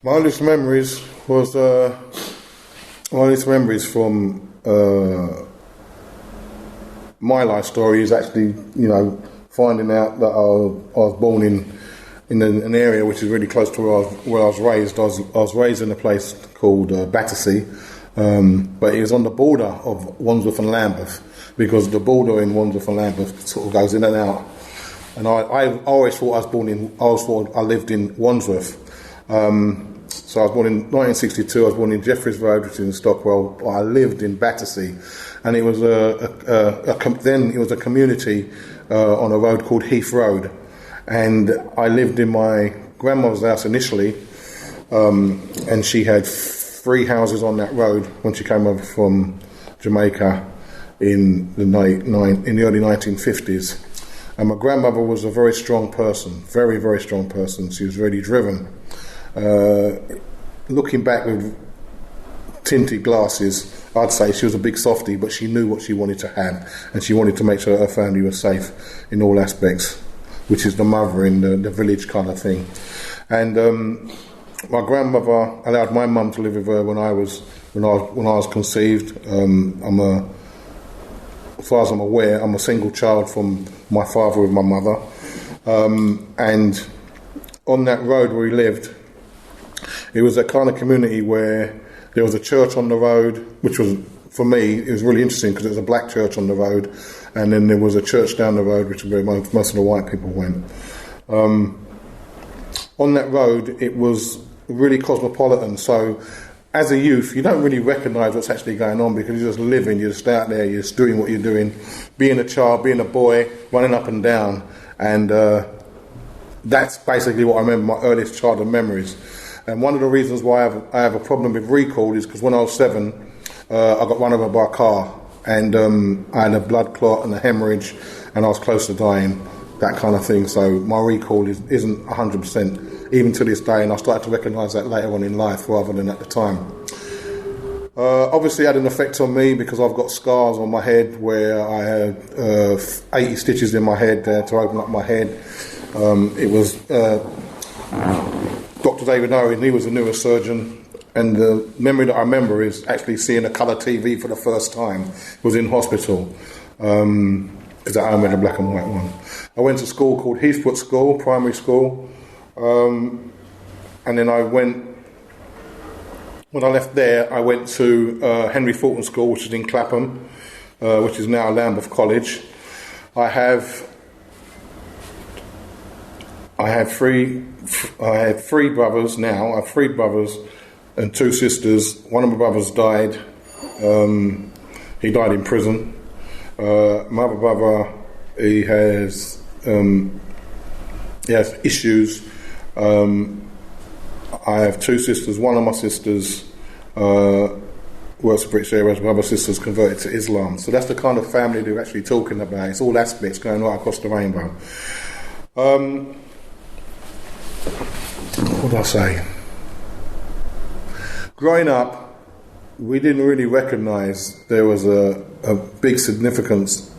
My earliest memories was my earliest memories from my life story is actually, finding out that I was born in an area which is really close to where I was raised. I was raised in a place called Battersea, but it was on the border of Wandsworth and Lambeth, because the border in Wandsworth and Lambeth sort of goes in and out. And I always thought I lived in Wandsworth. So I was born in 1962. I was born in Jeffreys Road, which is in Stockwell. But I lived in Battersea, and it was then it was a community on a road called Heath Road, and I lived in my grandmother's house initially, and she had 3 houses on that road when she came over from Jamaica in the early 1950s. And my grandmother was a very strong person, very, very strong person. She was really driven. Looking back with tinted glasses, I'd say she was a big softie, but she knew what she wanted to have, and she wanted to make sure that her family was safe in all aspects, which is the mother in the village kind of thing. And my grandmother allowed my mum to live with her when I was conceived. As far as I'm aware, I'm a single child from my father with my mother. And on that road where we lived, it was a kind of community where there was a church on the road, which was, for me, it was really interesting because it was a black church on the road, and then there was a church down the road, which is where most of the white people went. On that road, it was really cosmopolitan, so as a youth, you don't really recognise what's actually going on because you're just living, you're just out there, you're just doing what you're doing, being a child, being a boy, running up and down, and that's basically what I remember my earliest childhood memories. And one of the reasons why I have a problem with recall is because when I was 7, I got run over by a car, and I had a blood clot and a hemorrhage, and I was close to dying, that kind of thing. So my recall isn't 100%, even to this day, and I started to recognise that later on in life rather than at the time. Obviously it had an effect on me because I've got scars on my head where I had 80 stitches in my head to open up my head. It was Dr. David Owen, he was a neurosurgeon, and the memory that I remember is actually seeing a colour TV for the first time. It was in hospital. Because at home we had a black and white one. I went to school called Heathwood School, primary school, and then when I left there, I went to Henry Fulton School, which is in Clapham, which is now Lambeth College. I have 3 brothers now. I have 3 brothers and 2 sisters. One of my brothers died. He died in prison. My other brother, he has issues. I have 2 sisters. One of my sisters works for British Airways. My other sister's converted to Islam. So that's the kind of family they're actually talking about. It's all aspects going right across the rainbow. What did I say? Growing up, we didn't really recognise there was a big significance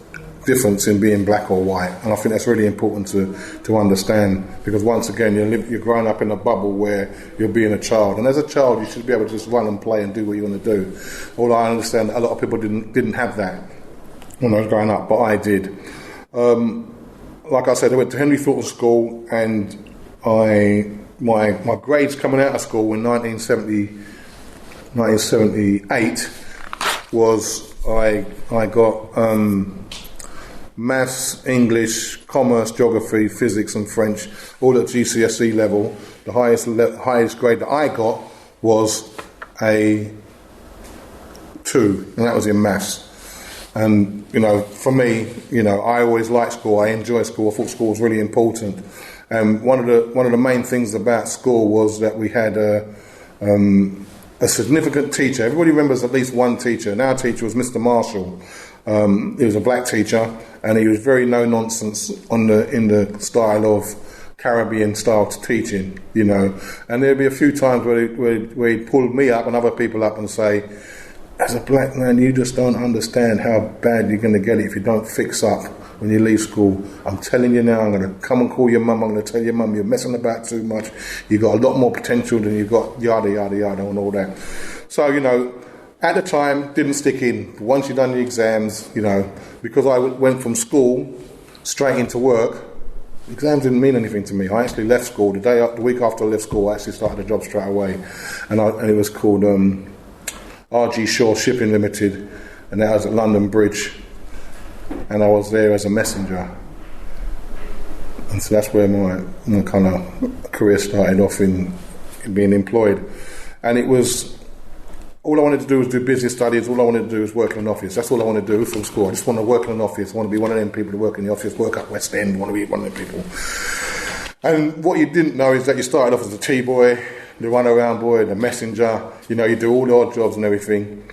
difference in being black or white, and I think that's really important to understand, because once again you're growing up in a bubble where you're being a child, and as a child you should be able to just run and play and do what you want to do. Although I understand a lot of people didn't have that when I was growing up, but I did. Like I said, I went to Henry Fulton School, and my grades coming out of school in 1978 was I got maths, English, commerce, geography, physics and French, all at GCSE level. The highest grade that I got was a 2, and that was in maths. And, for me, I always liked school. I enjoyed school. I thought school was really important. And one of the main things about school was that we had a significant teacher. Everybody remembers at least one teacher, and our teacher was Mr. Marshall. He was a black teacher, and he was very no-nonsense in the style of Caribbean style teaching, And there'd be a few times where he'd pull me up and other people up and say, as a black man, you just don't understand how bad you're going to get it if you don't fix up when you leave school. I'm telling you now, I'm going to come and call your mum. I'm going to tell your mum you're messing about too much. You've got a lot more potential than you've got, yada, yada, yada, and all that. So, at the time, didn't stick in. Once you've done the exams, because I went from school straight into work, exams didn't mean anything to me. I actually left school the week after I left school. I actually started a job straight away, and it was called RG Shaw Shipping Limited, and that was at London Bridge, and I was there as a messenger, and so that's where my kind of career started off in being employed, and it was. All I wanted to do was do business studies. All I wanted to do was work in an office. That's all I wanted to do from school. I just want to work in an office. I want to be one of them people who work in the office, work at West End. I want to be one of them people. And what you didn't know is that you started off as a T-boy, the run-around boy, the messenger. You do all the odd jobs and everything.